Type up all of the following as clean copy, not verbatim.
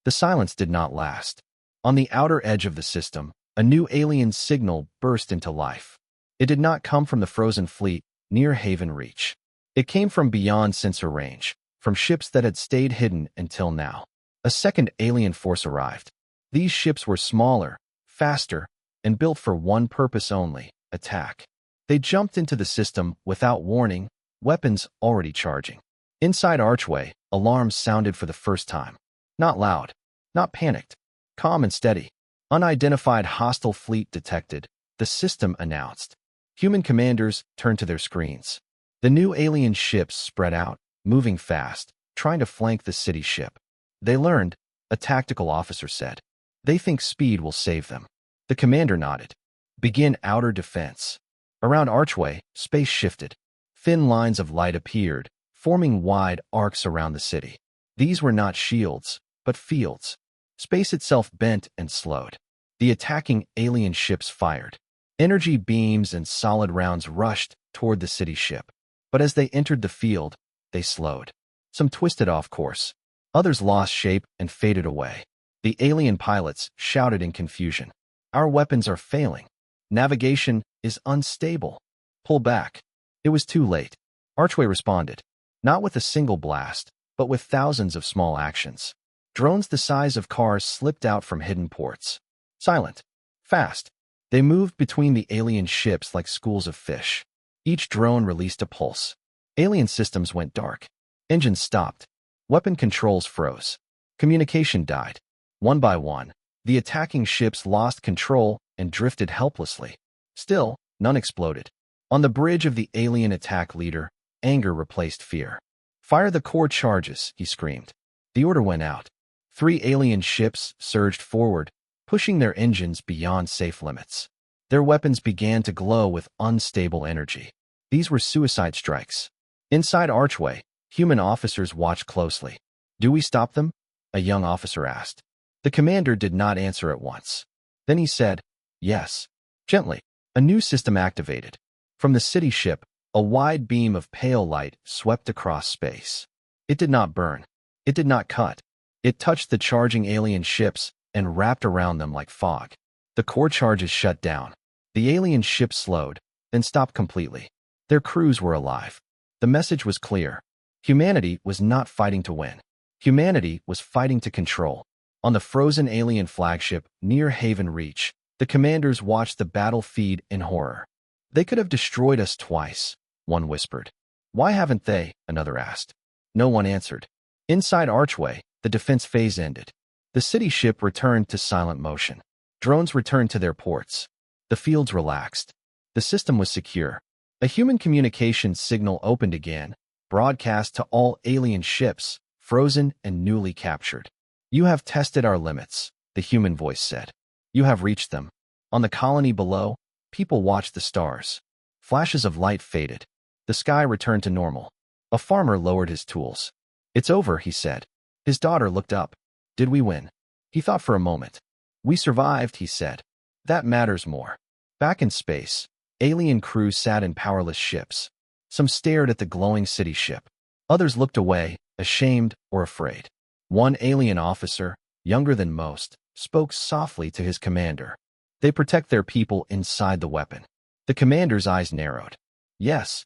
The silence did not last. On the outer edge of the system, a new alien signal burst into life. It did not come from the frozen fleet near Haven Reach. It came from beyond sensor range, from ships that had stayed hidden until now. A second alien force arrived. These ships were smaller, faster, and built for one purpose only: attack. They jumped into the system without warning, weapons already charging. Inside Archway, alarms sounded for the first time. Not loud, not panicked, calm and steady. Unidentified hostile fleet detected, the system announced. Human commanders turned to their screens. The new alien ships spread out, moving fast, trying to flank the city ship. They learned, a tactical officer said. They think speed will save them. The commander nodded. Begin outer defense. Around Archway, space shifted. Thin lines of light appeared, forming wide arcs around the city. These were not shields, but fields. Space itself bent and slowed. The attacking alien ships fired. Energy beams and solid rounds rushed toward the city ship. But as they entered the field, they slowed. Some twisted off course. Others lost shape and faded away. The alien pilots shouted in confusion. Our weapons are failing. Navigation is unstable. Pull back. It was too late. Archway responded. Not with a single blast, but with thousands of small actions. Drones the size of cars slipped out from hidden ports. Silent. Fast. They moved between the alien ships like schools of fish. Each drone released a pulse. Alien systems went dark. Engines stopped. Weapon controls froze. Communication died. One by one, the attacking ships lost control and drifted helplessly. Still, none exploded. On the bridge of the alien attack leader, anger replaced fear. Fire the core charges, he screamed. The order went out. 3 alien ships surged forward, pushing their engines beyond safe limits. Their weapons began to glow with unstable energy. These were suicide strikes. Inside Archway, human officers watched closely. Do we stop them? A young officer asked. The commander did not answer at once. Then he said, yes. Gently. A new system activated. From the city ship, a wide beam of pale light swept across space. It did not burn. It did not cut. It touched the charging alien ships and wrapped around them like fog. The core charges shut down. The alien ships slowed, then stopped completely. Their crews were alive. The message was clear. Humanity was not fighting to win. Humanity was fighting to control. On the frozen alien flagship near Haven Reach, the commanders watched the battle feed in horror. They could have destroyed us twice, one whispered. Why haven't they? Another asked. No one answered. Inside Archway, the defense phase ended. The city ship returned to silent motion. Drones returned to their ports. The fields relaxed. The system was secure. A human communications signal opened again, broadcast to all alien ships, frozen and newly captured. You have tested our limits, the human voice said. You have reached them. On the colony below, people watched the stars. Flashes of light faded. The sky returned to normal. A farmer lowered his tools. It's over, he said. His daughter looked up. Did we win? He thought for a moment. We survived, he said. That matters more. Back in space, alien crews sat in powerless ships. Some stared at the glowing city ship. Others looked away, ashamed or afraid. One alien officer, younger than most, spoke softly to his commander. They protect their people inside the weapon. The commander's eyes narrowed. Yes.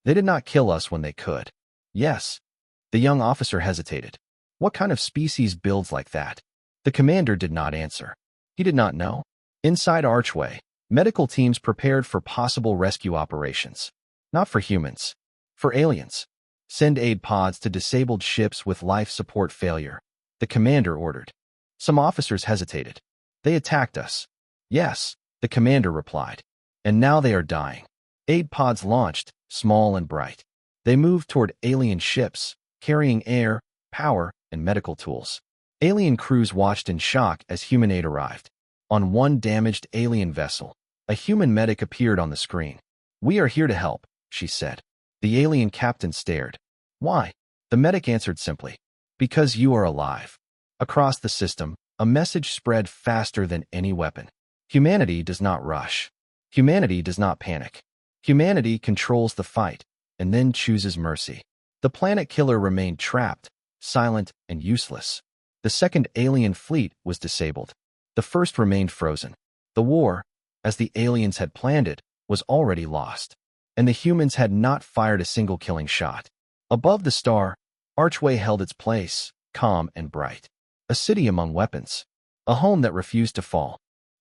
They did not kill us when they could. Yes. The young officer hesitated. What kind of species builds like that? The commander did not answer. He did not know. Inside Archway, medical teams prepared for possible rescue operations. Not for humans. For aliens. Send aid pods to disabled ships with life support failure. The commander ordered. Some officers hesitated. They attacked us. Yes, the commander replied. And now they are dying. Aid pods launched, small and bright. They moved toward alien ships, carrying air, power, and medical tools. Alien crews watched in shock as human aid arrived. On one damaged alien vessel, a human medic appeared on the screen. We are here to help, she said. The alien captain stared. Why? The medic answered simply. Because you are alive. Across the system, a message spread faster than any weapon. Humanity does not rush. Humanity does not panic. Humanity controls the fight, and then chooses mercy. The planet killer remained trapped, silent, and useless. The second alien fleet was disabled. The first remained frozen. The war, as the aliens had planned it, was already lost, and the humans had not fired a single killing shot. Above the star, Archway held its place, calm and bright. A city among weapons. A home that refused to fall.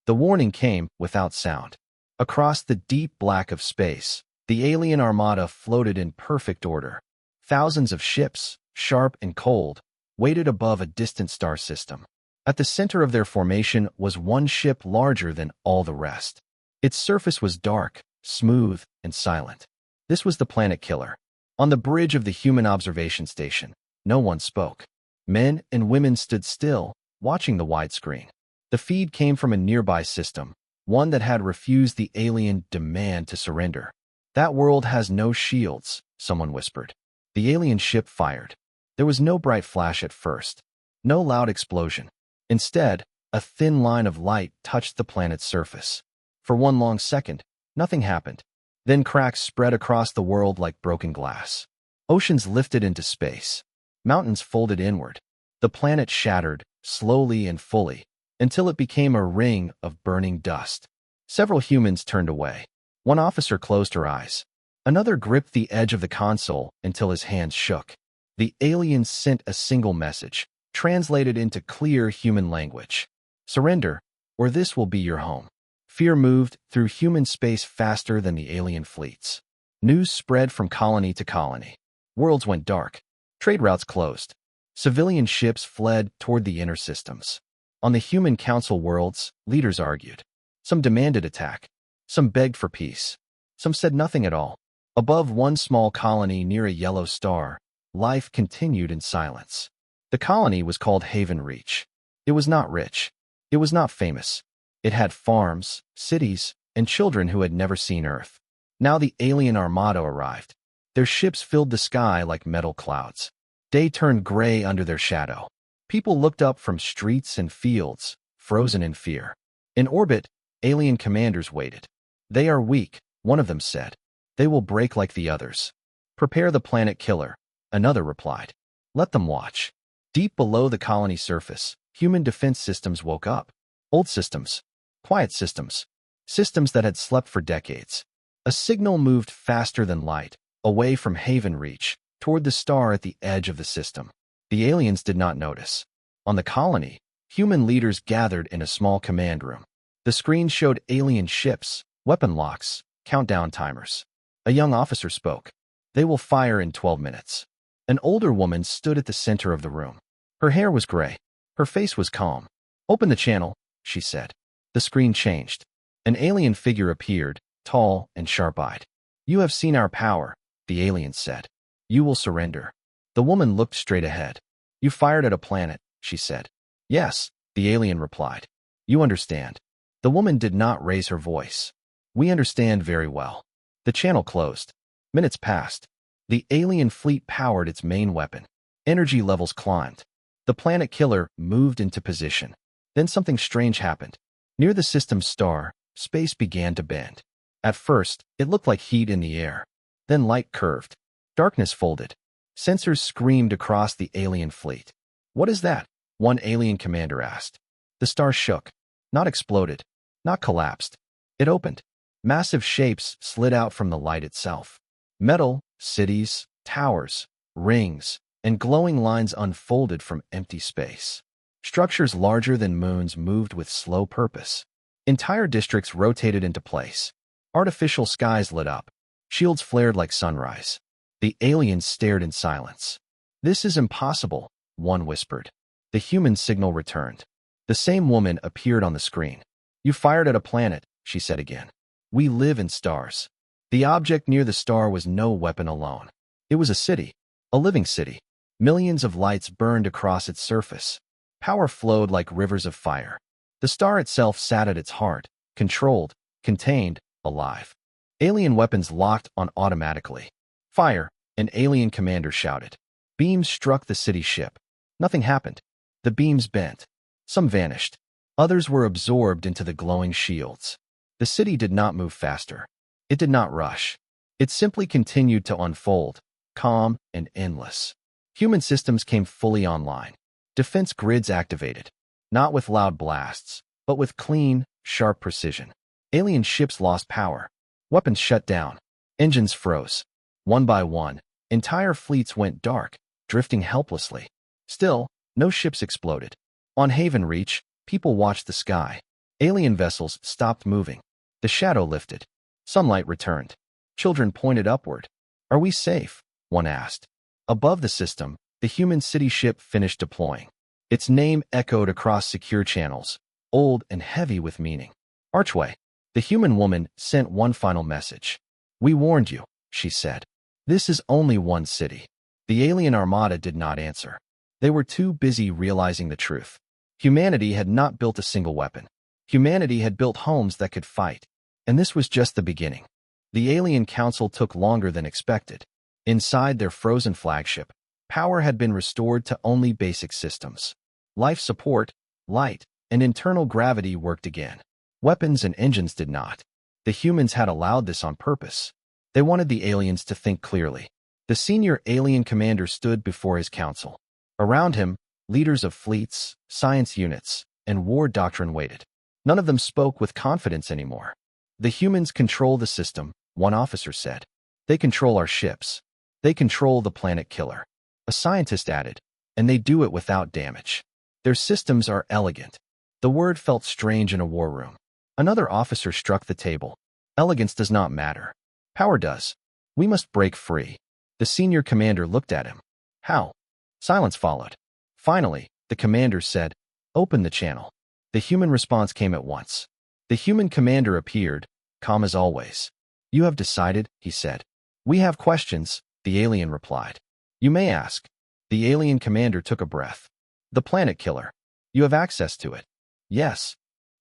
The warning came without sound. Across the deep black of space, the alien armada floated in perfect order. Thousands of ships, sharp and cold, waited above a distant star system. At the center of their formation was one ship larger than all the rest. Its surface was dark, smooth, and silent. This was the Planet Killer. On the bridge of the human observation station, no one spoke. Men and women stood still, watching the widescreen. The feed came from a nearby system, one that had refused the alien demand to surrender. "That world has no shields," someone whispered. The alien ship fired. There was no bright flash at first, no loud explosion. Instead, a thin line of light touched the planet's surface. For one long second, nothing happened. Then cracks spread across the world like broken glass. Oceans lifted into space. Mountains folded inward. The planet shattered, slowly and fully, until it became a ring of burning dust. Several humans turned away. One officer closed her eyes. Another gripped the edge of the console until his hands shook. The aliens sent a single message, translated into clear human language. "Surrender, or this will be your home." Fear moved through human space faster than the alien fleets. News spread from colony to colony. Worlds went dark. Trade routes closed. Civilian ships fled toward the inner systems. On the human council worlds, leaders argued. Some demanded attack. Some begged for peace. Some said nothing at all. Above one small colony near a yellow star, life continued in silence. The colony was called Haven Reach. It was not rich. It was not famous. It had farms, cities, and children who had never seen Earth. Now the alien armada arrived. Their ships filled the sky like metal clouds. Day turned gray under their shadow. People looked up from streets and fields, frozen in fear. In orbit, alien commanders waited. "They are weak," one of them said. "They will break like the others." "Prepare the Planet Killer," another replied. "Let them watch." Deep below the colony surface, human defense systems woke up. Old systems. Quiet systems. Systems that had slept for decades. A signal moved faster than light, away from Haven Reach, toward the star at the edge of the system. The aliens did not notice. On the colony, human leaders gathered in a small command room. The screen showed alien ships, weapon locks, countdown timers. A young officer spoke. "They will fire in 12 minutes. An older woman stood at the center of the room. Her hair was gray. Her face was calm. "Open the channel," she said. The screen changed. An alien figure appeared, tall and sharp-eyed. "You have seen our power," the alien said. "You will surrender." The woman looked straight ahead. "You fired at a planet," she said. "Yes," the alien replied. "You understand." The woman did not raise her voice. "We understand very well." The channel closed. Minutes passed. The alien fleet powered its main weapon. Energy levels climbed. The Planet Killer moved into position. Then something strange happened. Near the system's star, space began to bend. At first, it looked like heat in the air. Then light curved. Darkness folded. Sensors screamed across the alien fleet. "What is that?" one alien commander asked. The star shook. Not exploded. Not collapsed. It opened. Massive shapes slid out from the light itself. Metal, cities, towers, rings, and glowing lines unfolded from empty space. Structures larger than moons moved with slow purpose. Entire districts rotated into place. Artificial skies lit up. Shields flared like sunrise. The aliens stared in silence. "This is impossible," one whispered. The human signal returned. The same woman appeared on the screen. "You fired at a planet," she said again. "We live in stars." The object near the star was no weapon alone. It was a city, a living city. Millions of lights burned across its surface. Power flowed like rivers of fire. The star itself sat at its heart, controlled, contained, alive. Alien weapons locked on automatically. "Fire!" an alien commander shouted. Beams struck the city ship. Nothing happened. The beams bent. Some vanished. Others were absorbed into the glowing shields. The city did not move faster. It did not rush. It simply continued to unfold, calm and endless. Human systems came fully online. Defense grids activated. Not with loud blasts, but with clean, sharp precision. Alien ships lost power. Weapons shut down. Engines froze. One by one, entire fleets went dark, drifting helplessly. Still, no ships exploded. On Haven Reach, people watched the sky. Alien vessels stopped moving. The shadow lifted. Sunlight returned. Children pointed upward. "Are we safe?" one asked. Above the system, the human city ship finished deploying. Its name echoed across secure channels, old and heavy with meaning. Archway. The human woman sent one final message. "We warned you," she said. "This is only one city." The alien armada did not answer. They were too busy realizing the truth. Humanity had not built a single weapon. Humanity had built homes that could fight. And this was just the beginning. The Alien Council took longer than expected. Inside their frozen flagship, power had been restored to only basic systems. Life support, light, and internal gravity worked again. Weapons and engines did not. The humans had allowed this on purpose. They wanted the aliens to think clearly. The senior alien commander stood before his council. Around him, leaders of fleets, science units, and war doctrine waited. None of them spoke with confidence anymore. "The humans control the system," one officer said. "They control our ships. They control the planet killer." A scientist added, "And they do it without damage. Their systems are elegant." The word felt strange in a war room. Another officer struck the table. "Elegance does not matter. Power does. We must break free." The senior commander looked at him. "How?" Silence followed. Finally, the commander said, "Open the channel." The human response came at once. The human commander appeared, calm as always. "You have decided," he said. "We have questions," the alien replied. "You may ask." The alien commander took a breath. "The planet killer. You have access to it." "Yes."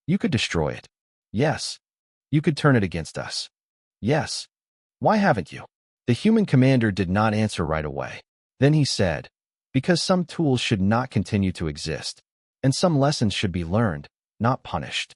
"You could destroy it." "Yes." "You could turn it against us." "Yes." "Why haven't you?" The human commander did not answer right away. Then he said, "Because some tools should not continue to exist, and some lessons should be learned, not punished."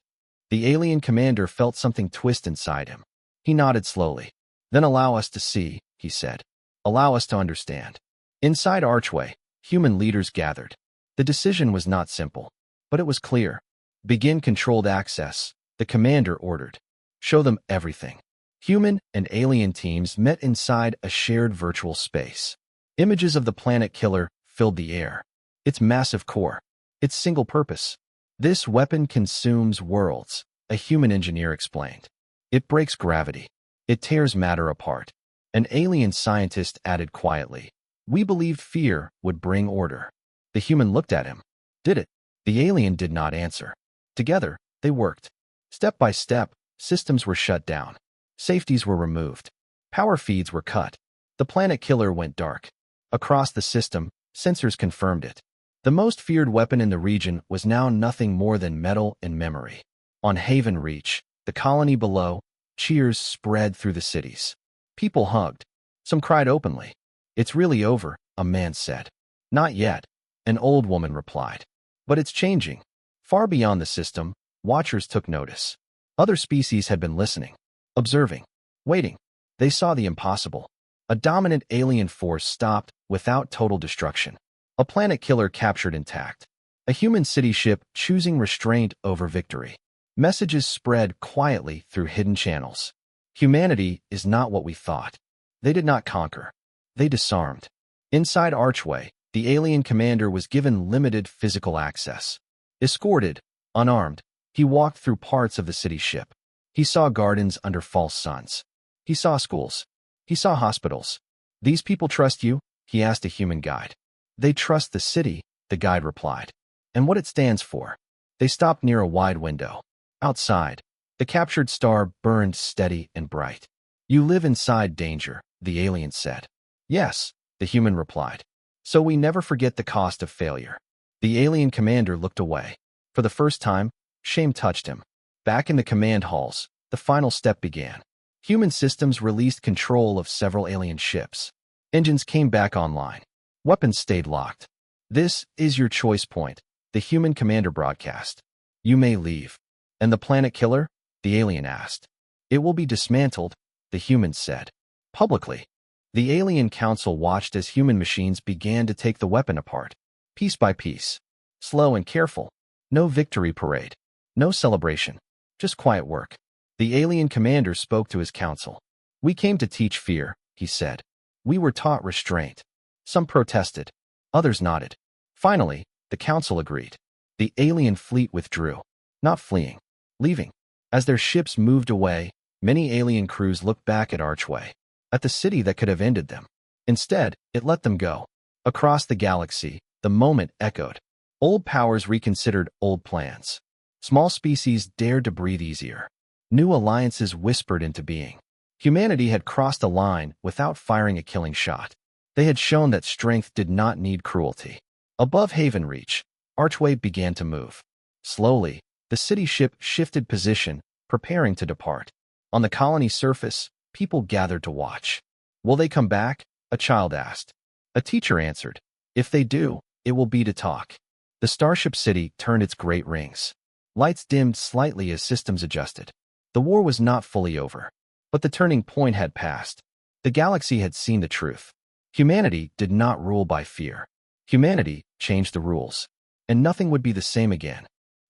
The alien commander felt something twist inside him. He nodded slowly. "Then allow us to see," he said. "Allow us to understand." Inside Archway, human leaders gathered. The decision was not simple, but it was clear. "Begin controlled access," the commander ordered. "Show them everything." Human and alien teams met inside a shared virtual space. Images of the planet killer filled the air. Its massive core, its single purpose. "This weapon consumes worlds," a human engineer explained. "It breaks gravity. It tears matter apart." An alien scientist added quietly, "We believed fear would bring order." The human looked at him. "Did it?" The alien did not answer. Together, they worked. Step by step, systems were shut down. Safeties were removed. Power feeds were cut. The planet killer went dark. Across the system, sensors confirmed it. The most feared weapon in the region was now nothing more than metal and memory. On Haven Reach, the colony below, cheers spread through the cities. People hugged. Some cried openly. "It's really over," a man said. "Not yet," an old woman replied. "But it's changing." Far beyond the system, watchers took notice. Other species had been listening, observing, waiting. They saw the impossible. A dominant alien force stopped without total destruction. A planet killer captured intact. A human city ship choosing restraint over victory. Messages spread quietly through hidden channels. Humanity is not what we thought. They did not conquer. They disarmed. Inside Archway, the alien commander was given limited physical access. Escorted, unarmed, he walked through parts of the city ship. He saw gardens under false suns. He saw schools. He saw hospitals. "These people trust you?" he asked a human guide. "They trust the city," the guide replied. "And what it stands for." They stopped near a wide window. Outside, the captured star burned steady and bright. "You live inside danger," the alien said. "Yes," the human replied. "So we never forget the cost of failure." The alien commander looked away. For the first time, shame touched him. Back in the command halls, the final step began. Human systems released control of several alien ships. Engines came back online. Weapons stayed locked. "This is your choice point," the human commander broadcast. "You may leave." "And the planet killer?" the alien asked. "It will be dismantled," the human said. Publicly, the alien council watched as human machines began to take the weapon apart, piece by piece. slow and careful. No victory parade. No celebration. Just quiet work. The alien commander spoke to his council. We came to teach fear, he said. We were taught restraint. Some protested. Others nodded. Finally, the council agreed. The alien fleet withdrew. Not fleeing. Leaving. As their ships moved away, many alien crews looked back at Archway. At the city that could have ended them. Instead, it let them go. Across the galaxy, the moment echoed. Old powers reconsidered old plans. Small species dared to breathe easier. New alliances whispered into being. Humanity had crossed a line without firing a killing shot. They had shown that strength did not need cruelty. Above Haven Reach, Archway began to move. Slowly, the city ship shifted position, preparing to depart. On the colony surface, people gathered to watch. Will they come back? A child asked. A teacher answered. If they do, it will be to talk. The Starship city turned its great rings. Lights dimmed slightly as systems adjusted. The war was not fully over, but the turning point had passed. The galaxy had seen the truth. Humanity did not rule by fear. Humanity changed the rules, and nothing would be the same again.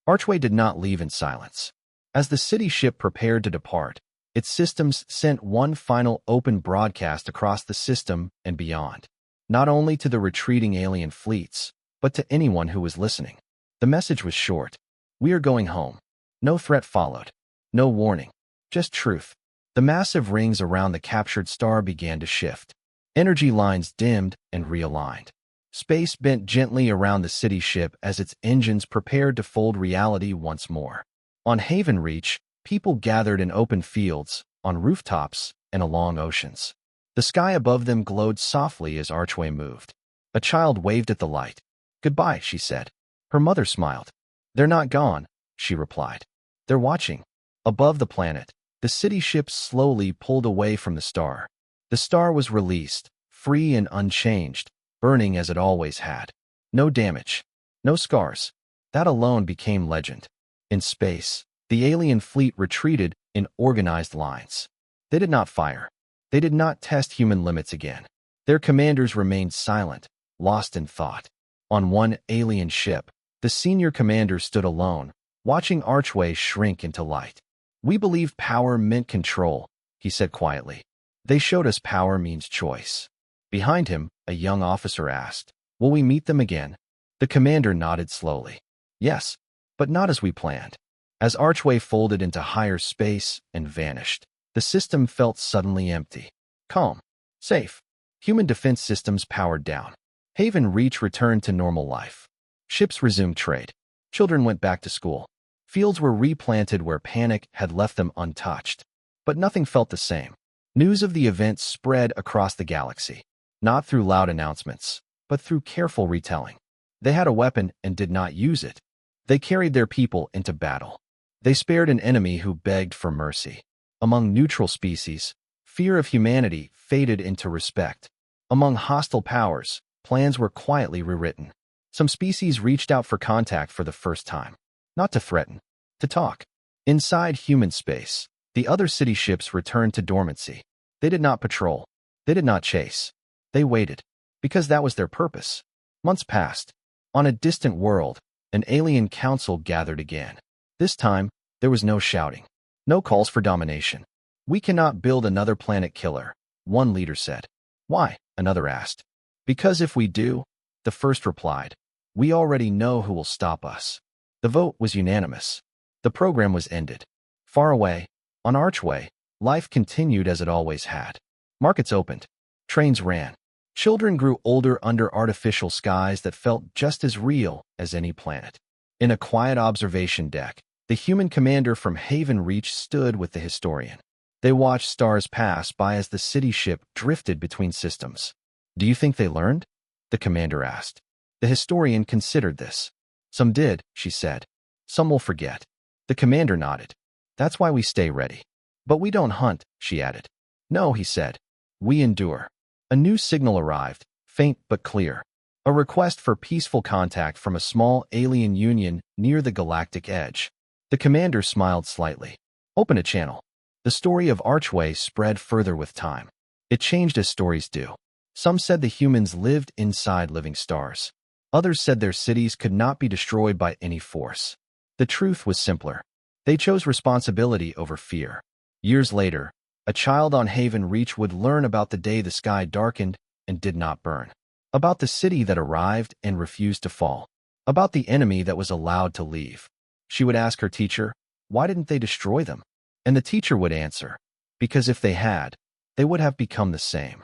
Archway did not leave in silence. As the city ship prepared to depart, its systems sent one final open broadcast across the system and beyond, not only to the retreating alien fleets, but to anyone who was listening. The message was short. We are going home. No threat followed. No warning. Just truth. The massive rings around the captured star began to shift. Energy lines dimmed and realigned. Space bent gently around the city ship as its engines prepared to fold reality once more. On Haven Reach, people gathered in open fields, on rooftops, and along oceans. The sky above them glowed softly as Archway moved. A child waved at the light. Goodbye, she said. Her mother smiled. They're not gone, she replied. They're watching. Above the planet, the city ship slowly pulled away from the star. The star was released, free and unchanged, burning as it always had. No damage. No scars. That alone became legend. In space, the alien fleet retreated in organized lines. They did not fire. They did not test human limits again. Their commanders remained silent, lost in thought. On one alien ship, the senior commander stood alone, watching Archway shrink into light. We believed power meant control, he said quietly. They showed us power means choice. Behind him, a young officer asked, will we meet them again? The commander nodded slowly. Yes, but not as we planned. As Archway folded into higher space and vanished, the system felt suddenly empty. Calm. Safe. Human defense systems powered down. Haven Reach returned to normal life. Ships resumed trade. Children went back to school. Fields were replanted where panic had left them untouched. But nothing felt the same. News of the event spread across the galaxy, not through loud announcements, but through careful retelling. They had a weapon and did not use it. They carried their people into battle. They spared an enemy who begged for mercy. Among neutral species, fear of humanity faded into respect. Among hostile powers, plans were quietly rewritten. Some species reached out for contact for the first time. Not to threaten, to talk. Inside human space, the other city ships returned to dormancy. They did not patrol. They did not chase. They waited, because that was their purpose. Months passed. On a distant world, an alien council gathered again. This time, there was no shouting. No calls for domination. We cannot build another planet killer, one leader said. Why? Another asked. Because if we do, the first replied, we already know who will stop us. The vote was unanimous. The program was ended. Far away, on Archway, life continued as it always had. Markets opened. Trains ran. Children grew older under artificial skies that felt just as real as any planet. In a quiet observation deck, the human commander from Haven Reach stood with the historian. They watched stars pass by as the city ship drifted between systems. Do you think they learned? The commander asked. The historian considered this. Some did, she said. Some will forget. The commander nodded. That's why we stay ready. But we don't hunt, she added. No, he said. We endure. A new signal arrived, faint but clear. A request for peaceful contact from a small alien union near the galactic edge. The commander smiled slightly. Open a channel. The story of Archway spread further with time. It changed as stories do. Some said the humans lived inside living stars. Others said their cities could not be destroyed by any force. The truth was simpler. They chose responsibility over fear. Years later, a child on Haven Reach would learn about the day the sky darkened and did not burn, about the city that arrived and refused to fall, about the enemy that was allowed to leave. She would ask her teacher, why didn't they destroy them? And the teacher would answer, because if they had, they would have become the same.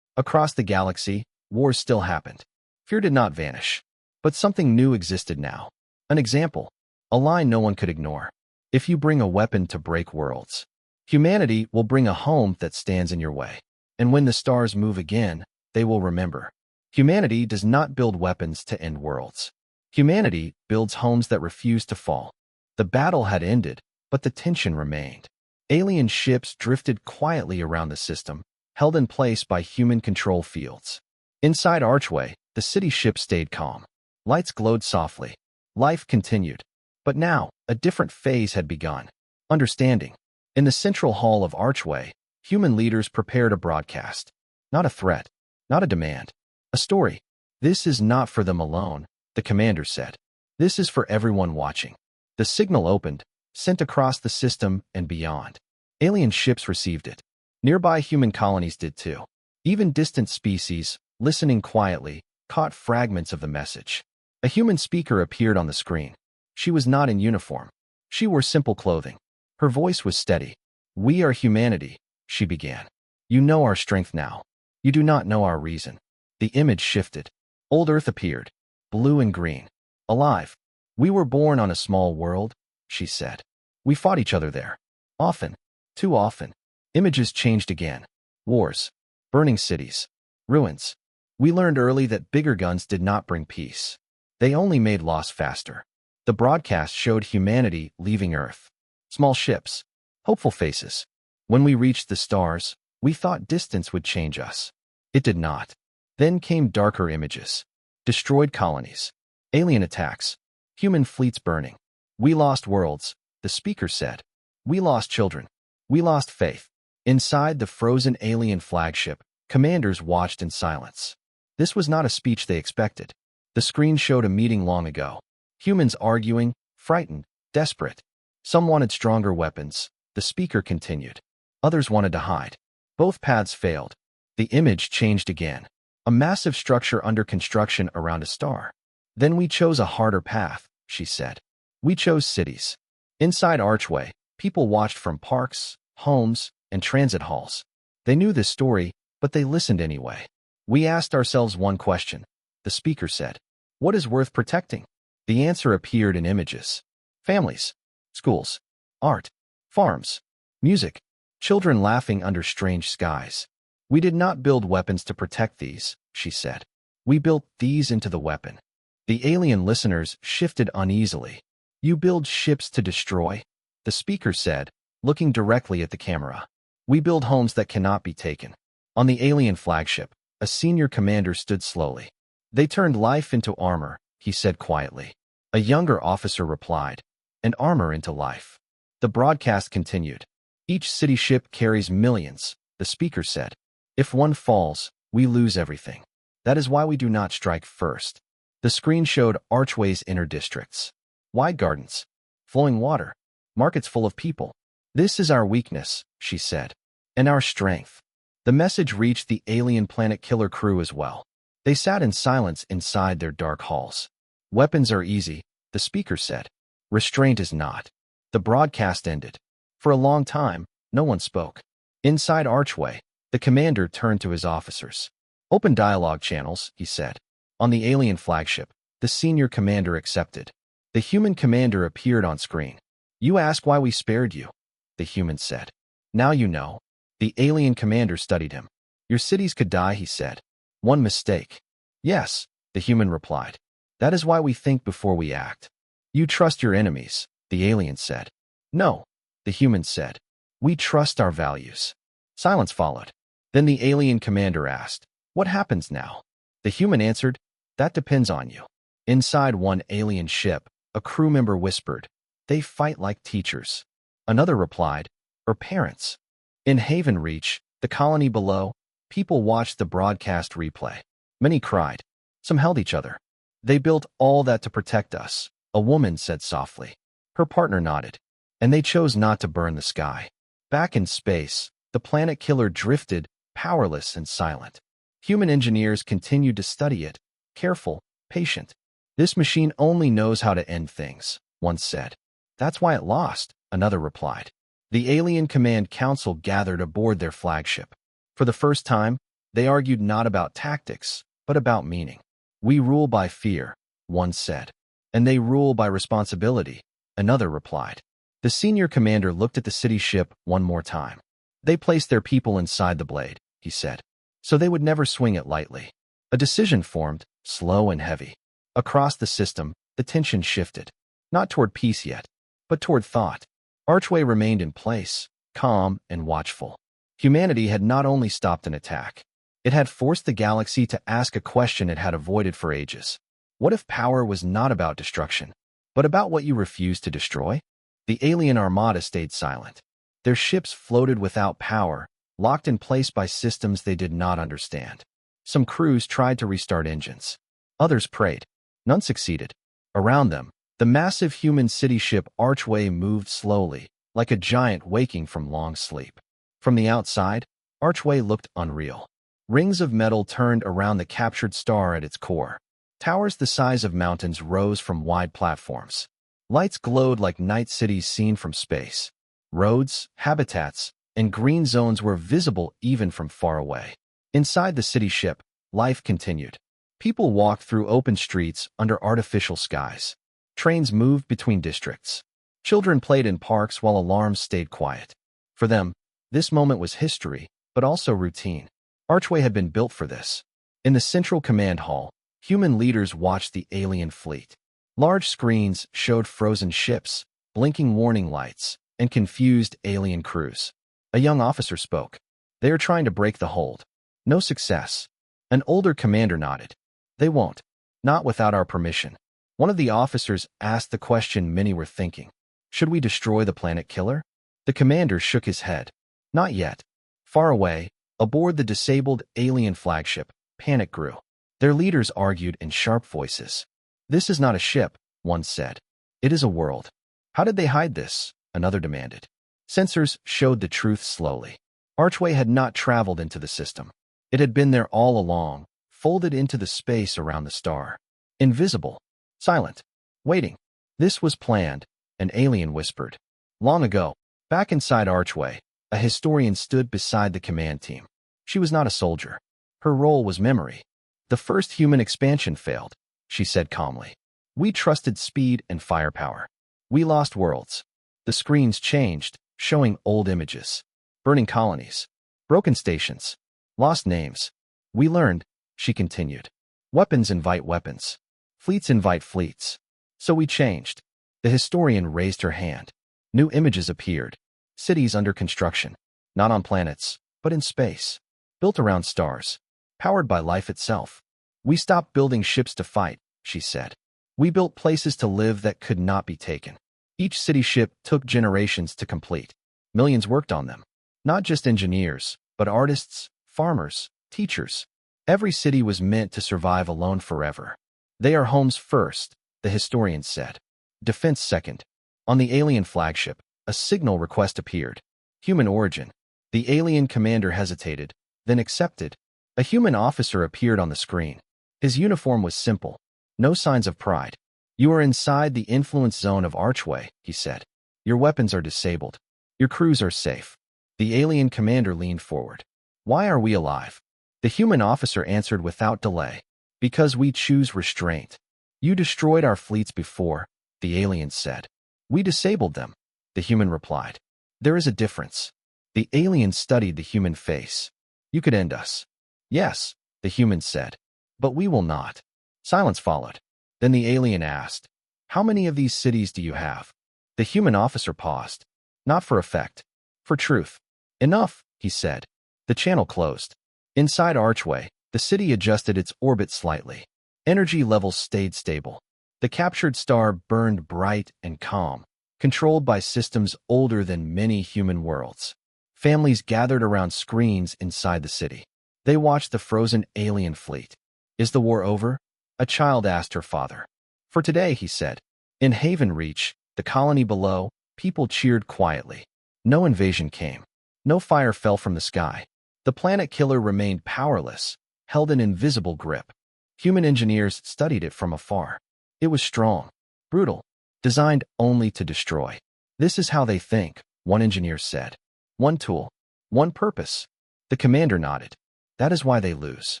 Across the galaxy, wars still happened. Fear did not vanish, but something new existed now. An example, a line no one could ignore. If you bring a weapon to break worlds, humanity will bring a home that stands in your way. And when the stars move again, they will remember. Humanity does not build weapons to end worlds. Humanity builds homes that refuse to fall. The battle had ended, but the tension remained. Alien ships drifted quietly around the system, held in place by human control fields. Inside Archway, the city ship stayed calm. Lights glowed softly. Life continued. But now, a different phase had begun. Understanding. In the central hall of Archway, human leaders prepared a broadcast. Not a threat. Not a demand. A story. This is not for them alone, the commander said. This is for everyone watching. The signal opened, sent across the system and beyond. Alien ships received it. Nearby human colonies did too. Even distant species, listening quietly, caught fragments of the message. A human speaker appeared on the screen. She was not in uniform. She wore simple clothing. Her voice was steady. We are humanity, she began. You know our strength now. You do not know our reason. The image shifted. Old Earth appeared, blue and green. Alive. We were born on a small world, she said. We fought each other there. Often. Too often. Images changed again. Wars. Burning cities. Ruins. We learned early that bigger guns did not bring peace. They only made loss faster. The broadcast showed humanity leaving Earth. Small ships. Hopeful faces. When we reached the stars, we thought distance would change us. It did not. Then came darker images. Destroyed colonies. Alien attacks. Human fleets burning. We lost worlds, the speaker said. We lost children. We lost faith. Inside the frozen alien flagship, commanders watched in silence. This was not a speech they expected. The screen showed a meeting long ago. Humans arguing, frightened, desperate. Some wanted stronger weapons, the speaker continued. Others wanted to hide. Both paths failed. The image changed again. A massive structure under construction around a star. Then we chose a harder path, she said. We chose cities. Inside Archway, people watched from parks, homes, and transit halls. They knew this story, but they listened anyway. We asked ourselves one question, the speaker said. What is worth protecting? The answer appeared in images. Families, schools, art, farms, music, children laughing under strange skies. We did not build weapons to protect these, she said. We built these into the weapon. The alien listeners shifted uneasily. You build ships to destroy? The speaker said, looking directly at the camera. We build homes that cannot be taken. On the alien flagship, a senior commander stood slowly. They turned life into armor, he said quietly. A younger officer replied, and armor into life. The broadcast continued. Each city ship carries millions, the speaker said. If one falls, we lose everything. That is why we do not strike first. The screen showed Archway's inner districts. Wide gardens. Flowing water. Markets full of people. This is our weakness, she said. And our strength. The message reached the alien planet killer crew as well. They sat in silence inside their dark halls. Weapons are easy, the speaker said. Restraint is not. The broadcast ended. For a long time, no one spoke. Inside Archway, the commander turned to his officers. Open dialogue channels, he said. On the alien flagship, the senior commander accepted. The human commander appeared on screen. You ask why we spared you, the human said. Now you know. The alien commander studied him. Your cities could die, he said. One mistake. Yes, the human replied. That is why we think before we act. You trust your enemies, the alien said. No, the human said. We trust our values. Silence followed. Then the alien commander asked, what happens now? The human answered, that depends on you. Inside one alien ship, a crew member whispered, they fight like teachers. Another replied, or parents. In Haven Reach, the colony below, people watched the broadcast replay. Many cried. Some held each other. They built all that to protect us, a woman said softly. Her partner nodded. And they chose not to burn the sky. Back in space, the planet killer drifted, powerless and silent. Human engineers continued to study it, careful, patient. This machine only knows how to end things, one said. That's why it lost, another replied. The Alien Command Council gathered aboard their flagship. For the first time, they argued not about tactics, but about meaning. We rule by fear, one said. And they rule by responsibility, another replied. The senior commander looked at the city ship one more time. They placed their people inside the blade, he said, so they would never swing it lightly. A decision formed, slow and heavy. Across the system, the tension shifted. Not toward peace yet, but toward thought. Archway remained in place, calm and watchful. Humanity had not only stopped an attack, it had forced the galaxy to ask a question it had avoided for ages. What if power was not about destruction, but about what you refused to destroy? The alien armada stayed silent. Their ships floated without power, locked in place by systems they did not understand. Some crews tried to restart engines. Others prayed. None succeeded. Around them, the massive human city ship Archway moved slowly, like a giant waking from long sleep. From the outside, Archway looked unreal. Rings of metal turned around the captured star at its core. Towers the size of mountains rose from wide platforms. Lights glowed like night cities seen from space. Roads, habitats, and green zones were visible even from far away. Inside the city ship, life continued. People walked through open streets under artificial skies. Trains moved between districts. Children played in parks while alarms stayed quiet. For them, this moment was history, but also routine. Archway had been built for this. In the central command hall, human leaders watched the alien fleet. Large screens showed frozen ships, blinking warning lights, and confused alien crews. A young officer spoke. They are trying to break the hold. No success. An older commander nodded. They won't. Not without our permission. One of the officers asked the question many were thinking. Should we destroy the planet killer? The commander shook his head. Not yet. Far away, aboard the disabled alien flagship, panic grew. Their leaders argued in sharp voices. This is not a ship, one said. It is a world. How did they hide this? Another demanded. Sensors showed the truth slowly. Archway had not traveled into the system. It had been there all along, folded into the space around the star. Invisible. Silent. Waiting. This was planned, an alien whispered. Long ago, back inside Archway, a historian stood beside the command team. She was not a soldier. Her role was memory. The first human expansion failed, she said calmly. We trusted speed and firepower. We lost worlds. The screens changed, showing old images. Burning colonies. Broken stations. Lost names. We learned, she continued. Weapons invite weapons. Fleets invite fleets. So we changed. The historian raised her hand. New images appeared. Cities under construction. Not on planets, but in space. Built around stars. Powered by life itself. We stopped building ships to fight, she said. We built places to live that could not be taken. Each city ship took generations to complete. Millions worked on them. Not just engineers, but artists, farmers, teachers. Every city was meant to survive alone forever. They are homes first, the historian said. Defense second. On the alien flagship, a signal request appeared. Human origin. The alien commander hesitated, then accepted. A human officer appeared on the screen. His uniform was simple. No signs of pride. You are inside the influence zone of Archway, he said. Your weapons are disabled. Your crews are safe. The alien commander leaned forward. Why are we alive? The human officer answered without delay. Because we choose restraint. You destroyed our fleets before, the alien said. We disabled them, the human replied. There is a difference. The alien studied the human face. You could end us. Yes, the human said. But we will not. Silence followed. Then the alien asked, how many of these cities do you have? The human officer paused. Not for effect. For truth. Enough, he said. The channel closed. Inside Archway, the city adjusted its orbit slightly. Energy levels stayed stable. The captured star burned bright and calm, controlled by systems older than many human worlds. Families gathered around screens inside the city. They watched the frozen alien fleet. Is the war over? a child asked her father. For today, he said. In Haven Reach, the colony below, people cheered quietly. No invasion came. No fire fell from the sky. The planet killer remained powerless, held in invisible grip. Human engineers studied it from afar. It was strong, brutal, designed only to destroy. This is how they think, one engineer said. One tool, one purpose. The commander nodded. That is why they lose.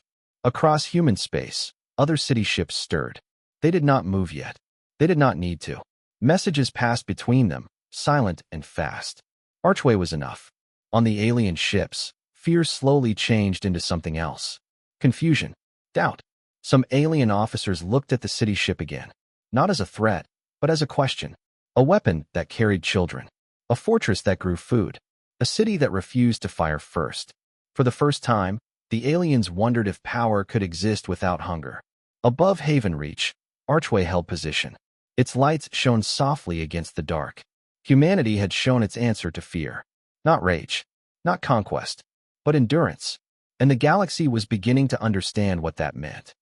Across human space, other city ships stirred. They did not move yet. They did not need to. Messages passed between them, silent and fast. Archway was enough. On the alien ships, fear slowly changed into something else. Confusion, doubt. Some alien officers looked at the city ship again, not as a threat, but as a question. A weapon that carried children. A fortress that grew food. A city that refused to fire first. For the first time, the aliens wondered if power could exist without hunger. Above Haven Reach, Archway held position. Its lights shone softly against the dark. Humanity had shown its answer to fear. Not rage, not conquest, but endurance. And the galaxy was beginning to understand what that meant.